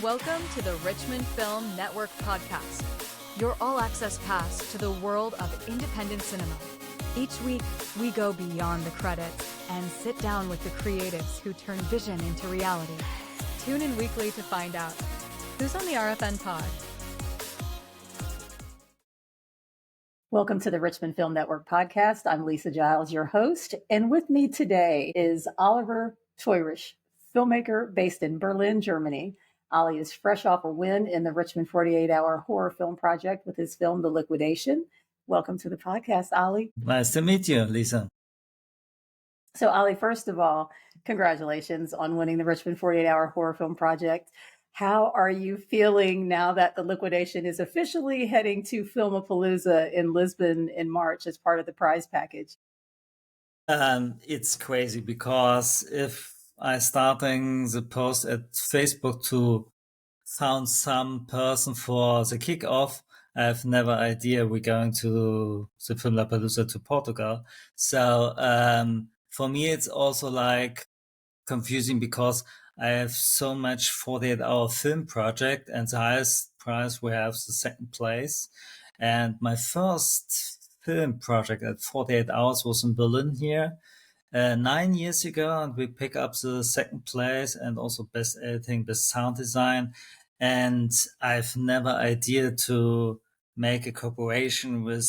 Welcome to the Richmond Film Network podcast, your all-access pass to the world of independent cinema. Each week, we go beyond the credits and sit down with the creatives who turn vision into reality. Tune in weekly to find out who's on the RFN pod. Welcome to the Richmond Film Network podcast. I'm Lisa Giles, your host, and with me today is Oliver Theurich, filmmaker based in Berlin, Germany. Ollie is fresh off a win in the Richmond 48-hour horror film project with his film, The Liquidation. Welcome to the podcast, Ollie. Nice to meet you, Lisa. So, Ollie, first of all, congratulations on winning the Richmond 48-hour horror film project. How are you feeling now that The Liquidation is officially heading to Filmapalooza in Lisbon in March as part of the prize package? It's crazy because if I starting the post at Facebook to found some person for the kickoff, I have never idea we're going to the Filmapalooza to Portugal. So for me, it's also like confusing because I have so much 48-hour film project, and the highest prize we have the second place. And my first film project at 48 hours was in Berlin here 9 years ago, and we pick up the second place and also best editing, best sound design. And I've never idea to make a cooperation with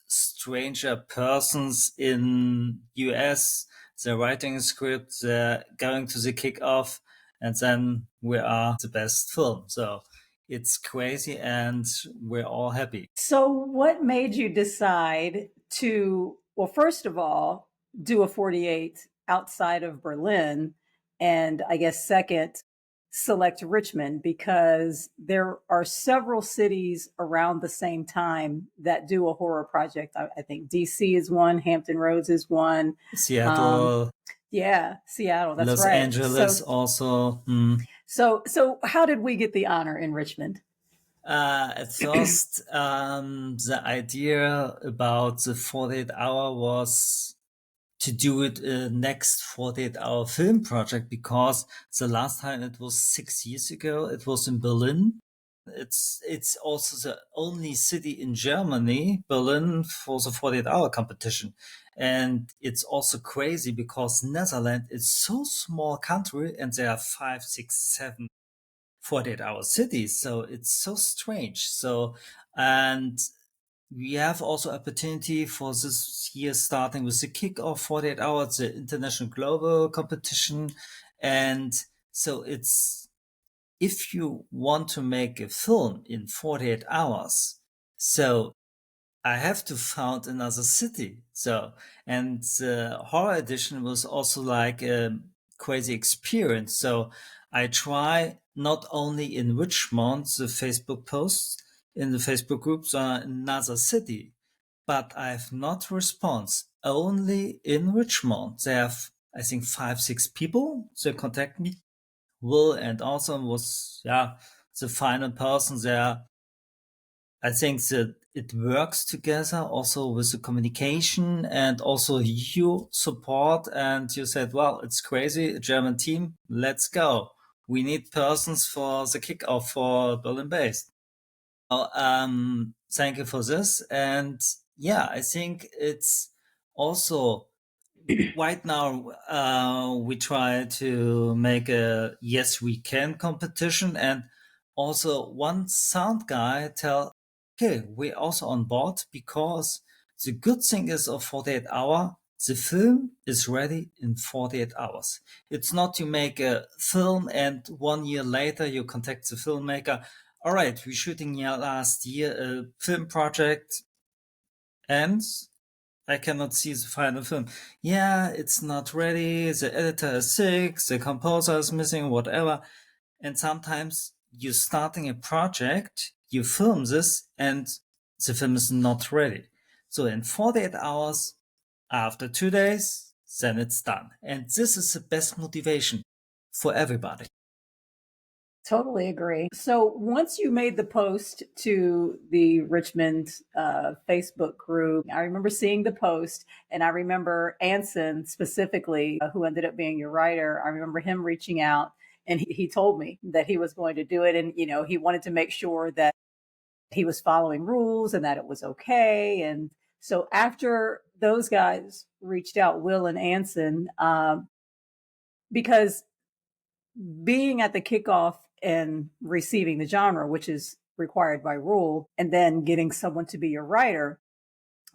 stranger persons in US. They're writing a script, they're going to the kickoff, and then we are the best film. So it's crazy and we're all happy. So what made you decide to, well, first of all, do a 48 outside of Berlin? And I guess second, select Richmond, because there are several cities around the same time that do a horror project. I think DC is one, Hampton Roads is one. Seattle. Seattle. That's Los right. Angeles also. So how did we get the honor in Richmond? At first, the idea about the 48 hour was to do it next 48-hour film project, because the last time it was 6 years ago, it was in Berlin. It's also the only city in Germany, Berlin, for the 48-hour competition. And it's also crazy because Netherlands is so small country and there are 5, 6, 7 48-hour cities. So it's so strange. So, and we have also opportunity for this year starting with the kickoff 48 hours, the international global competition. And so it's, if you want to make a film in 48 hours, so I have to found another city. So, and the horror edition was also like a crazy experience. So I try not only in Richmond, the Facebook posts, in the Facebook groups or another city, but I have not response only in Richmond. They have, I think, 5, 6 people. They contact me. Will and Anson was, the final person there. I think that it works together also with the communication and also you support. And you said, well, it's crazy. A German team. Let's go. We need persons for the kickoff for Berlin-based. Thank you for this. And I think it's also right now, we try to make a Yes We Can competition, and also one sound guy tell, okay, we're also on board, because the good thing is of 48 hour, the film is ready in 48 hours. It's not you make a film and 1 year later you contact the filmmaker. All right, we're shooting last year a film project and I cannot see the final film. Yeah, it's not ready. The editor is sick. The composer is missing, whatever. And sometimes you're starting a project, you film this, and the film is not ready. So in 48 hours, after 2 days, then it's done. And this is the best motivation for everybody. Totally agree. So once you made the post to the Richmond Facebook group, I remember seeing the post, and I remember Anson specifically, who ended up being your writer. I remember him reaching out And he told me that he was going to do it. And, he wanted to make sure that he was following rules and that it was okay. And so after those guys reached out, Will and Anson, because being at the kickoff and receiving the genre, which is required by rule, and then getting someone to be your writer,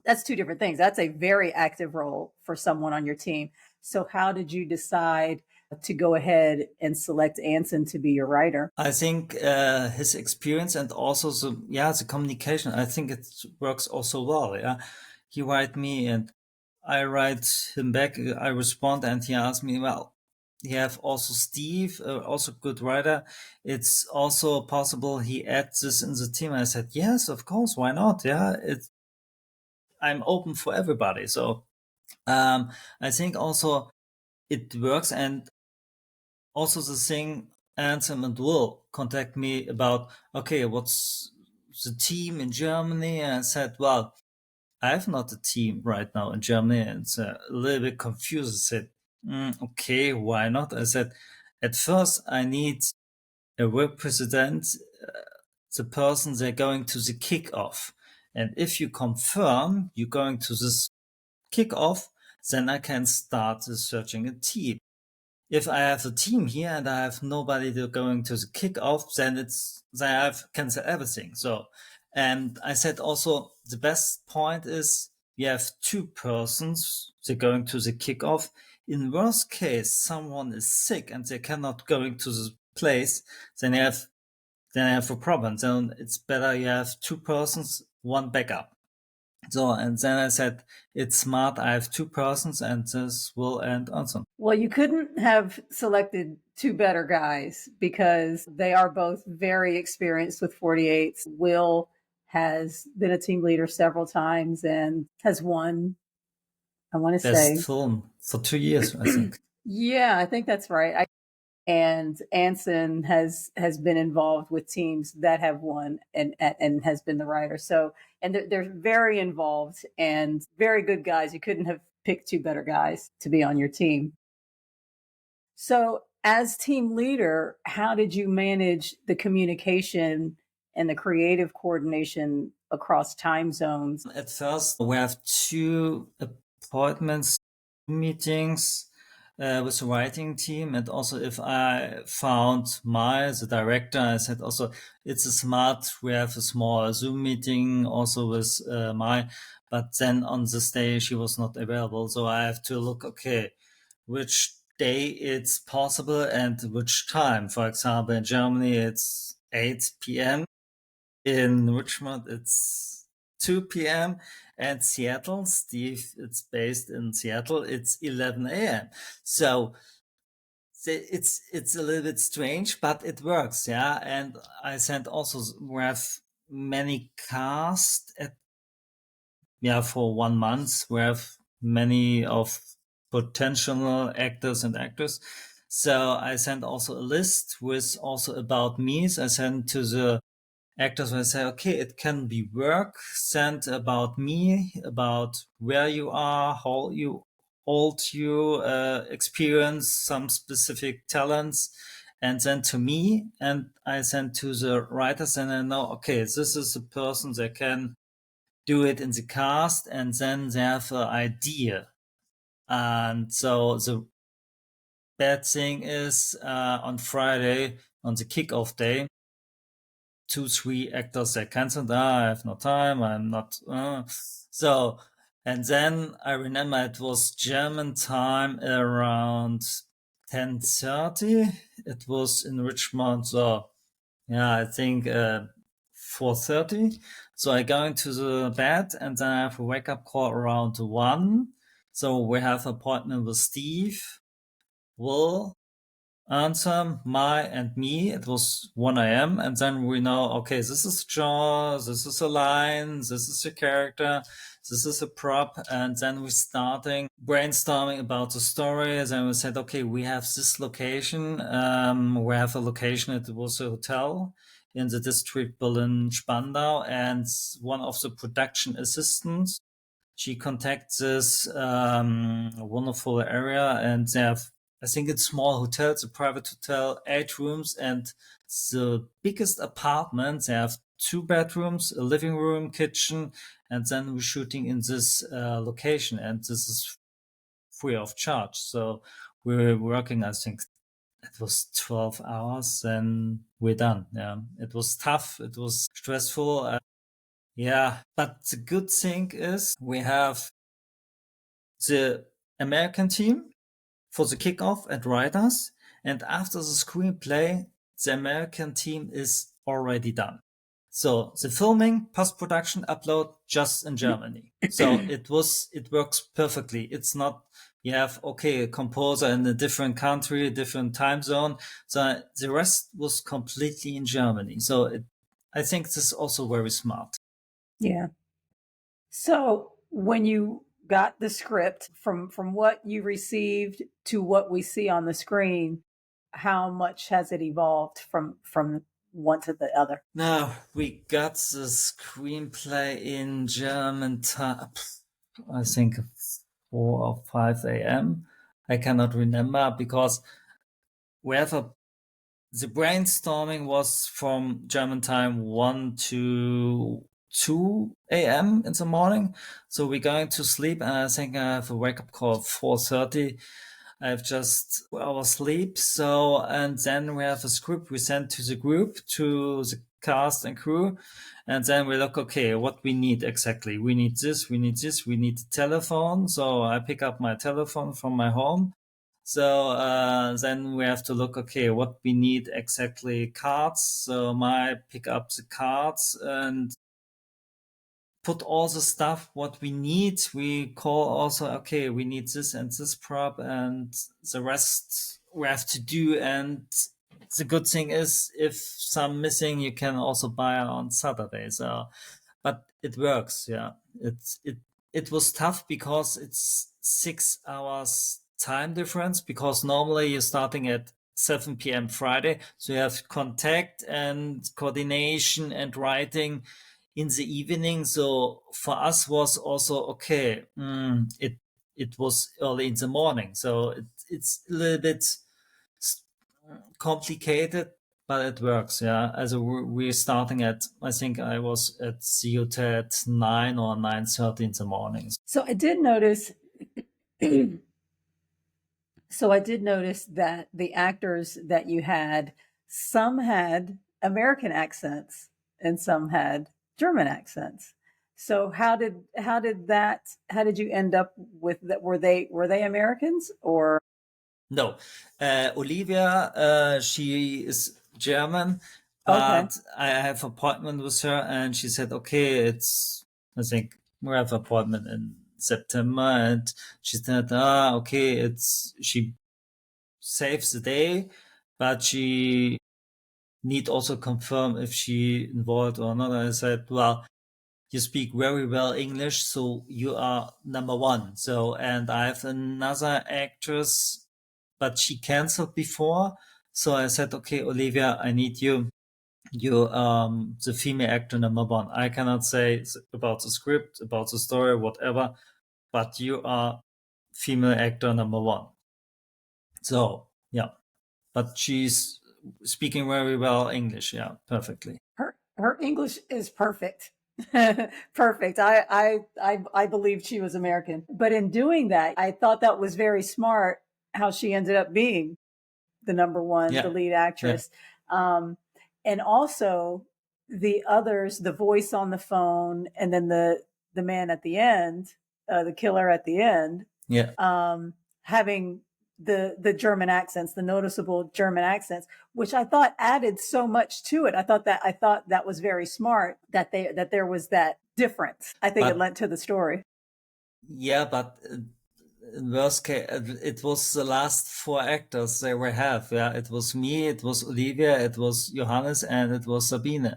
that's two different things. That's a very active role for someone on your team. So how did you decide to go ahead and select Anson to be your writer? I think his experience and also the communication, I think it works also well. Yeah, he write me and I write him back. I respond and he asks me, well, you have also Steve, also good writer. It's also possible he adds this in the team. I said, yes, of course, why not? Yeah, I'm open for everybody. So I think also it works. And also the thing, Anson and Will contact me about, okay, what's the team in Germany? And I said, well, I have not a team right now in Germany. And it's a little bit confused. I said, okay, why not? I said, at first I need a work president, the person they're going to the kickoff. And if you confirm you're going to this kickoff, then I can start searching a team. If I have a team here and I have nobody going to the kickoff, then I have cancel everything. So, and I said also the best point is you have two persons, they're going to the kickoff. In worst case, someone is sick and they cannot going to the place, then I have a problem. Then it's better you have two persons, one backup. So, and then I said, it's smart. I have two persons and this will end Anson. Well, you couldn't have selected two better guys because they are both very experienced with 48s. Will has been a team leader several times and has won, I want to say, Best film for 2 years, I think. Yeah, I think that's right. And Anson has been involved with teams that have won and has been the writer. So, and they're very involved and very good guys. You couldn't have picked two better guys to be on your team. So, as team leader, how did you manage the communication and the creative coordination across time zones? At first, we have two appointments, meetings with the writing team. And also if I found the director, I said also, it's a smart, we have a small Zoom meeting also with but then on this day she was not available. So I have to look, okay, which day it's possible and which time. For example, in Germany, it's 8 p.m. In Richmond, it's 2 p.m. And Seattle, Steve, it's based in Seattle, it's 11 a.m. So it's a little bit strange, but it works, yeah. And I sent also, we have many cast for 1 month. We have many of potential actors and actors. So I sent also a list with also about me. So I sent to the actors when I say, okay, it can be work, send about me, about where you are, how old you experience, some specific talents, and then to me, and I send to the writers, and I know, okay, this is the person that can do it in the cast, and then they have an idea. And so the bad thing is on Friday, on the kickoff day, 2-3 actors that canceled. I have no time. I'm not. So, and then I remember it was German time around 10:30. It was in Richmond. So, yeah, I think 4:30. So I go into the bed and then I have a wake up call around 1. So we have an appointment with Steve, Will, Anson, and me. It was 1 a.m. And then we know, okay, this is Jaw, this is a line, this is a character, this is a prop. And then we're starting brainstorming about the story. And then we said, okay, we have this location. We have a location. It was a hotel in the district Berlin-Spandau. And one of the production assistants, she contacts this wonderful area and they have I think it's small hotel, it's a private hotel, 8 rooms, and the biggest apartment. They have 2 bedrooms, a living room, kitchen, and then we're shooting in this location, and this is free of charge. So we're working, I think it was 12 hours, and we're done. Yeah, it was tough, it was stressful. Yeah, but the good thing is we have the American team for the kickoff and writers, and after the screenplay, the American team is already done. So the filming, post-production, upload just in Germany. So it works perfectly. It's not you have a composer in a different country, a different time zone. So the rest was completely in Germany. So I think this is also very smart. Yeah. So when you got the script from what you received to what we see on the screen, how much has it evolved from one to the other? No, we got the screenplay in German time, I think 4 or 5 a.m. I cannot remember because the brainstorming was from German time 1 to 2 a.m. in the morning. So we're going to sleep, and I think I have a wake-up call at 4:30. I have just our sleep. So, and then we have a script we send to the group, to the cast and crew. And then we look, okay, what we need exactly. We need this, we need this, we need the telephone. So I pick up my telephone from my home. So then we have to look, okay, what we need exactly, cards. So I pick up the cards and put all the stuff what we need. We call also, okay, we need this and this prop, and the rest we have to do. And the good thing is, if some missing, you can also buy on Saturday. So, but it works. Yeah, it was tough because it's 6 hours time difference, because normally you're starting at 7 p.m. Friday, so you have contact and coordination and writing in the evening. So for us was also okay. It was early in the morning, so it's a little bit complicated, but it works. Yeah, as we're starting at, I think I was at COT at 9 or 9:30 in the morning. So I did notice. So I did notice that the actors that you had, some had American accents and some had German accents. So how did you end up with that? Were they Americans or? No, Olivia, she is German, Okay. but I have appointment with her, and she said, okay, I think we have appointment in September, and she said, okay, she saves the day, but she need also confirm if she involved or not. I said, well, you speak very well English, so you are number one. So, and I have another actress, but she canceled before. So I said, okay, Olivia, I need you. You, the female actor number one. I cannot say about the script, about the story, whatever, but you are female actor number one. So, yeah, but she's speaking very well English. Yeah, perfectly. Her English is perfect. Perfect. I believed she was American. But in doing that, I thought that was very smart how she ended up being the number one, Yeah. the lead actress. Yeah. And also the others, the voice on the phone, and then the man at the end, the killer at the end. Yeah. Having the German accents, the noticeable German accents, which I thought added so much to it. I thought that was very smart that there was that difference. I think it lent to the story. Yeah, but in worst case, it was the last 4 actors they were have. Yeah, it was me, it was Olivia, it was Johannes, and it was Sabine.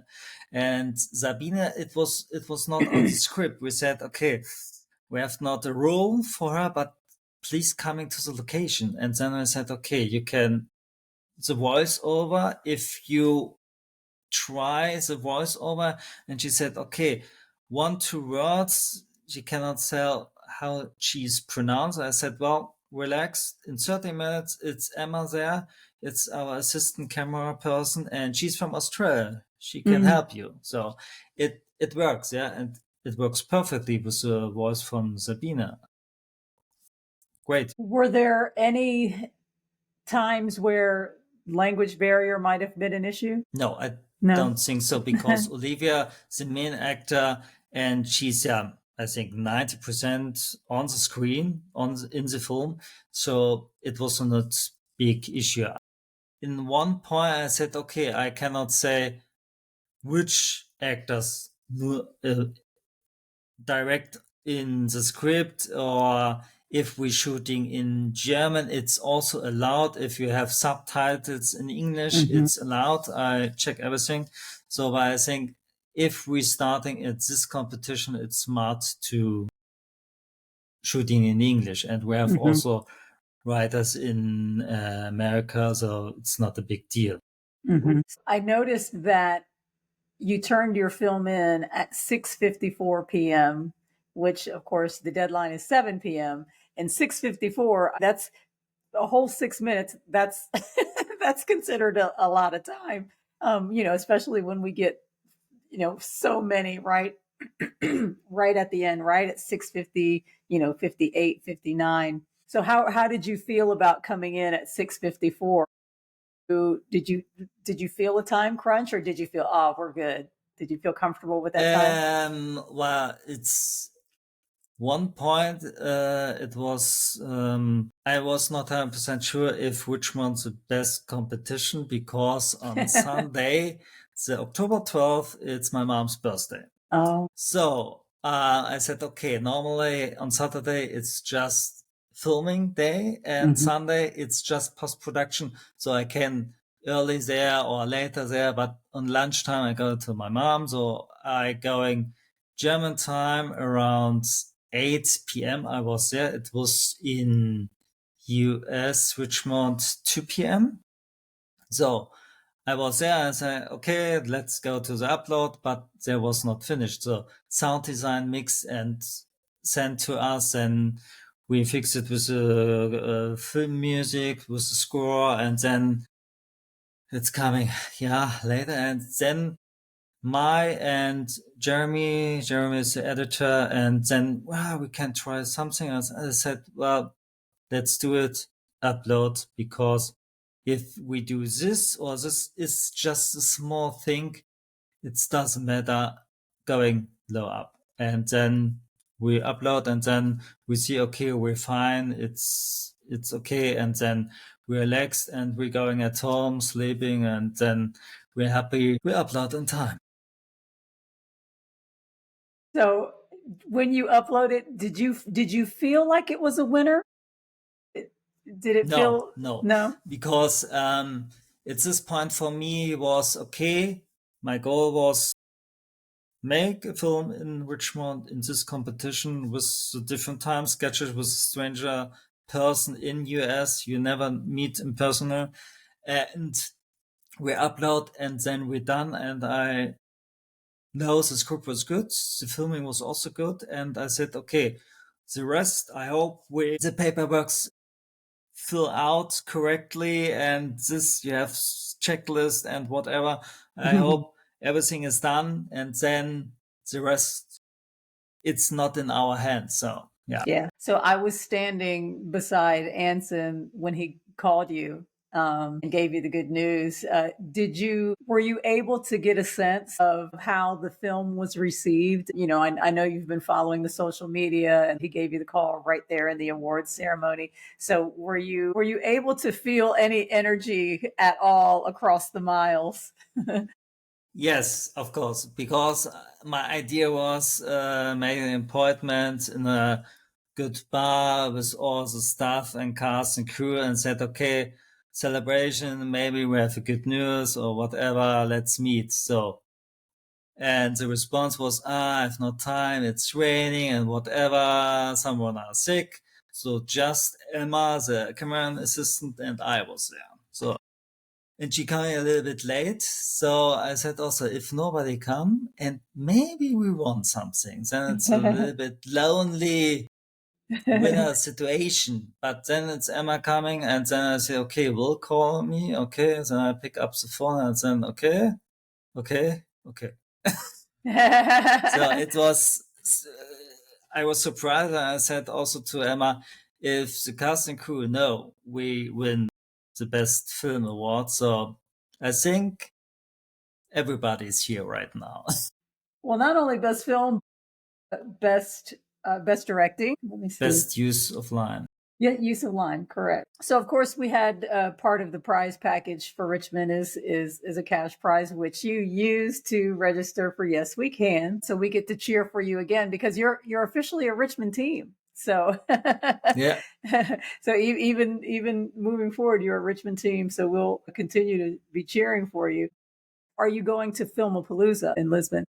And Sabine, it was not on the script. We said, okay, we have not a role for her, but please coming to the location. And then I said, okay, you can the voiceover if you try the voiceover. And she said, okay, 1-2 words. She cannot tell how she's pronounced. I said, well, relax. In 30 minutes, it's Emma there. It's our assistant camera person, and she's from Australia. She can help you. So it works, yeah, and it works perfectly with the voice from Sabina. Great. Were there any times where language barrier might have been an issue? No, I No. don't think so, because Olivia is the main actor, and she's I think 90% on the screen in the film, so it was not big issue. In one point, I said, okay, I cannot say which actors direct in the script, or if we're shooting in German, it's also allowed. If you have subtitles in English, it's allowed. I check everything. So I think if we're starting at this competition, it's smart to shooting in English. And we have also writers in America, so it's not a big deal. I noticed that you turned your film in at 6:54 p.m., which of course the deadline is 7 p.m. And 6:54, that's a whole 6 minutes. That's that's considered a lot of time. Especially when we get, so many right right at the end, right at 6:50, 58, 59. So how did you feel about coming in at 6:54? Did you feel a time crunch, or did you feel, oh, we're good? Did you feel comfortable with that time? Well, it's one point. It was I was not 100% sure if Richmond's the best competition, because on Sunday, the October 12th, it's my mom's birthday. Oh. So I said, okay, normally on Saturday it's just filming day, and Sunday it's just post-production, so I can early there or later there, but on lunchtime I go to my mom, so I going German time around 8 p.m. I was there. It was in US, Richmond, 2 p.m. So I was there and said, okay, let's go to the upload, but there was not finished. So sound design, mix, and sent to us, and we fixed it with the film music, with the score, and then it's coming, later. And then Jeremy is the editor, and then, we can try something else. And I said, well, let's do it, upload, because if we do this, or this is just a small thing, it doesn't matter going low up. And then we upload, and then we see, okay, we're fine, it's okay, and then we relaxed, and we're going at home, sleeping, and then we're happy we upload in time. So when you upload it, did you feel like it was a winner? Did it feel no? Because at this point for me was, okay, my goal was make a film in Richmond in this competition with the different time sketches, with a stranger person in US you never meet in person, and we upload, and then we're done. And I know the script was good, the filming was also good, and I said, okay, the rest I hope the paperwork's fill out correctly, and this you have checklist and whatever. I hope everything is done, and then the rest, it's not in our hands. So yeah. So I was standing beside Anson when he called you and gave you the good news. Were you able to get a sense of how the film was received? I know you've been following the social media, and he gave you the call right there in the awards ceremony. So were you able to feel any energy at all across the miles? Yes, of course, because my idea was making an appointment in a good bar with all the staff and cast and crew, and said, okay, celebration, maybe we have a good news or whatever, let's meet. So, and the response was, I have no time, it's raining and whatever, someone are sick. So just Emma, the camera assistant, and I was there. So, and she came a little bit late. So I said also, if nobody come and maybe we want something, then it's a little bit lonely winner situation. But then it's Emma coming, and then I say, okay, Will call me. Okay, then I pick up the phone, and then okay. So it was. I was surprised, and I said also to Emma, if the cast and crew know we win the best film award, so I think everybody's here right now. Well, not only best film, but best directing. Let me see. Best use of line. Yeah, use of line, correct. So of course we had part of the prize package for Richmond is a cash prize, which you use to register for Yes We Can. So we get to cheer for you again because you're officially a Richmond team. So Yeah. So even moving forward, you're a Richmond team. So we'll continue to be cheering for you. Are you going to Filmapalooza in Lisbon?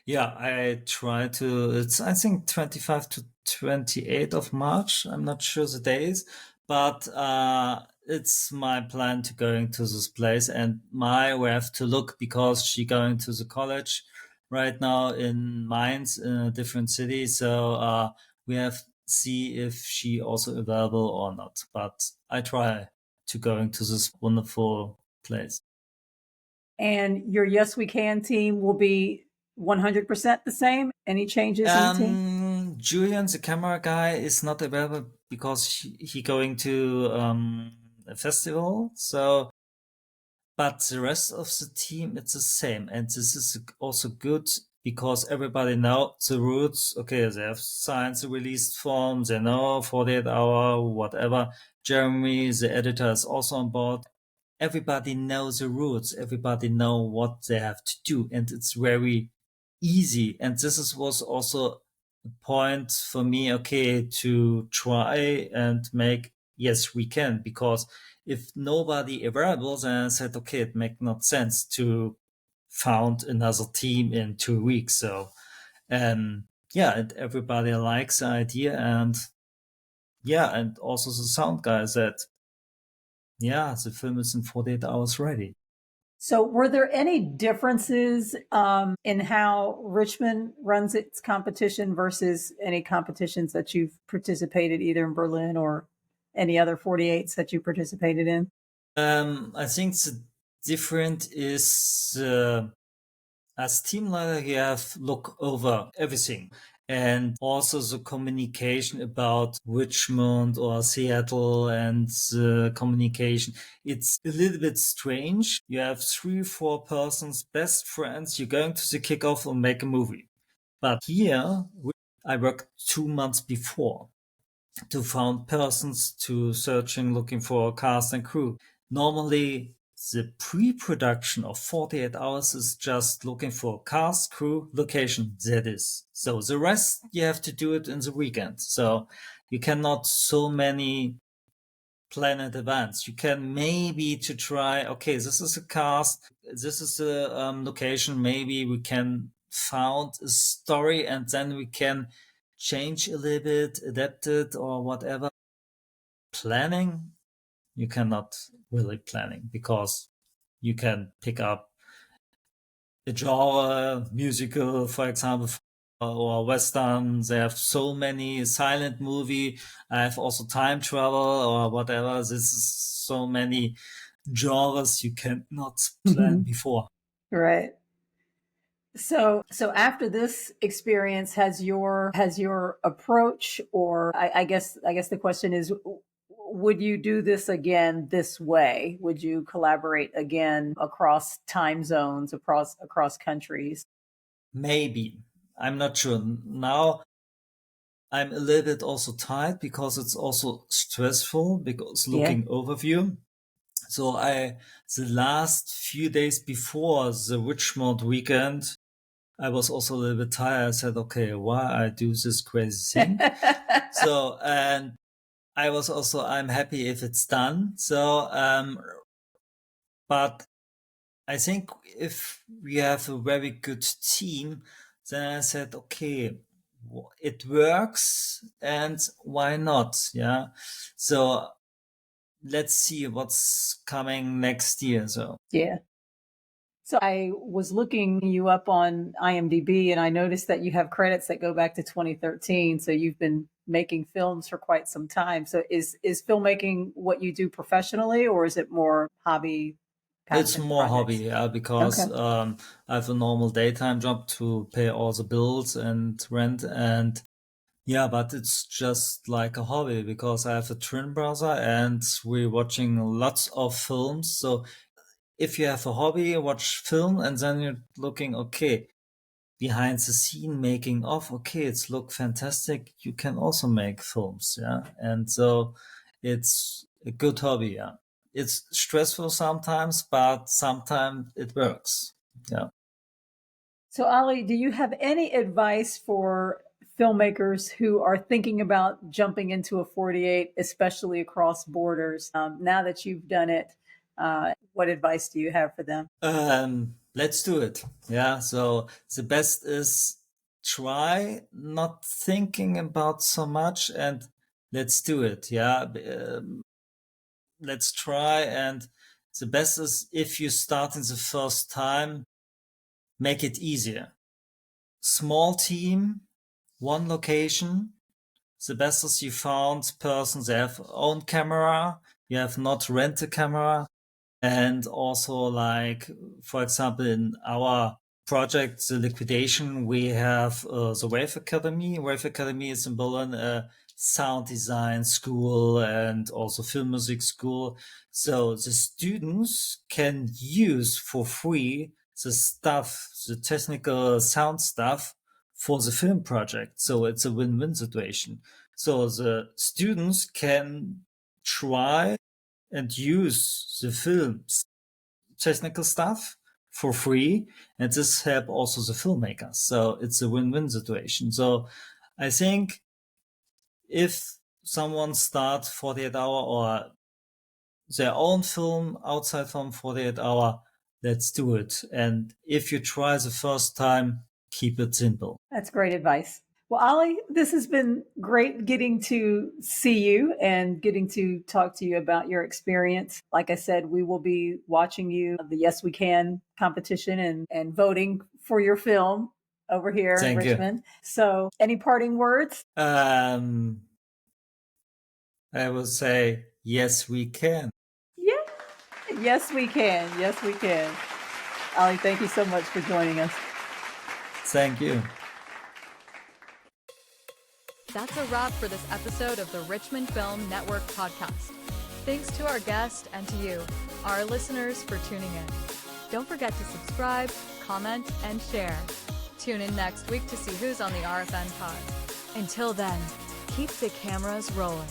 Yeah, I try to. It's I think 25 to 28 of March. I'm not sure the days, but it's my plan to going to this place. And my we have to look because she going to the college right now in Mainz in a different city. So we have see if she also available or not. But I try to going to this wonderful place. And your Yes We Can team will be 100% the same? Any changes in the team? Julian, the camera guy, is not available because he going to a festival. So, but the rest of the team, it's the same, and this is also good because everybody know the rules. Okay, they have signed the release form. They know 48 hour, whatever. Jeremy, the editor, is also on board. Everybody knows the rules. Everybody know what they have to do, and it's very easy. And was also a point for me, okay, to try and make Yes We Can, because if nobody available, then I said, okay, it make not sense to found another team in 2 weeks. So, yeah, and everybody likes the idea, and yeah, and also the sound guy said, yeah, the film is in 48 hours ready. So, were there any differences in how Richmond runs its competition versus any competitions that you've participated either in Berlin or any other 48s that you participated in? I think the different is as team leader, you have look over everything. And also the communication about Richmond or Seattle and the communication. It's a little bit strange. You have 3-4 persons, best friends. You're going to the kickoff and make a movie. But here, I worked 2 months before to find persons to searching, looking for a cast and crew. Normally, the pre-production of 48 hours is just looking for cast, crew, location. That is. So the rest, you have to do it in the weekend. So you cannot so many plan in advance. You can maybe to try, okay, this is a cast, this is a location. Maybe we can found a story and then we can change a little bit, adapt it or whatever. Planning, you cannot really planning because you can pick up a genre, musical, for example, or Western. They have so many silent movie. I have also time travel or whatever. This is so many genres you cannot plan before. Right. So after this experience, has your approach, or I guess the question is, would you do this again this way? Would you collaborate again across time zones, across countries? Maybe. I'm not sure. Now I'm a little bit also tired because it's also stressful because looking overview. So the last few days before the Richmond weekend, I was also a little bit tired. I said, okay, why I do this crazy thing? So, and I was also, I'm happy if it's done. So, but I think if we have a very good team, then I said, okay, it works and why not? Yeah. So let's see what's coming next year. So So I was looking you up on IMDb, and I noticed that you have credits that go back to 2013. So you've been making films for quite some time. So is filmmaking what you do professionally, or is it more hobby? It's Passion more hobby, projects? yeah, because Okay. I have a normal daytime job to pay all the bills and rent, and yeah, but it's just like a hobby because I have a twin brother and we're watching lots of films. So if you have a hobby, watch film, and then you're looking, okay, behind the scene making of, okay, it's look fantastic. You can also make films, yeah. And so it's a good hobby, yeah. It's stressful sometimes, but sometimes it works. Yeah. So Ali, do you have any advice for filmmakers who are thinking about jumping into a 48, especially across borders? Now that you've done it, what advice do you have for them? Let's do it. Yeah. So the best is try not thinking about so much and let's do it. Yeah. Let's try. And the best is if you start in the first time, make it easier. Small team, one location. The best is you found persons, they have own camera. You have not rent a camera. And also, like, for example, in our project, the Liquidation, we have the Wave Academy. Wave Academy is in Berlin, a sound design school and also film music school. So the students can use for free the stuff, the technical sound stuff for the film project. So it's a win-win situation. So the students can try and use the film's technical stuff for free, and this help also the filmmakers. So it's a win-win situation. So I think if someone starts 48 hour or their own film outside from 48 hour, let's do it. And if you try the first time, keep it simple. That's great advice. Well, Ali, this has been great getting to see you and getting to talk to you about your experience. Like I said, we will be watching you, the Yes We Can competition, and voting for your film over here in Thank you. Richmond. So, any parting words? I will say, yes, we can. Yeah. Yes, we can. Yes, we can. Ali, thank you so much for joining us. Thank you. That's a wrap for this episode of the Richmond Film Network podcast. Thanks to our guest and to you, our listeners, for tuning in. Don't forget to subscribe, comment, and share. Tune in next week to see who's on the RFN pod. Until then, keep the cameras rolling.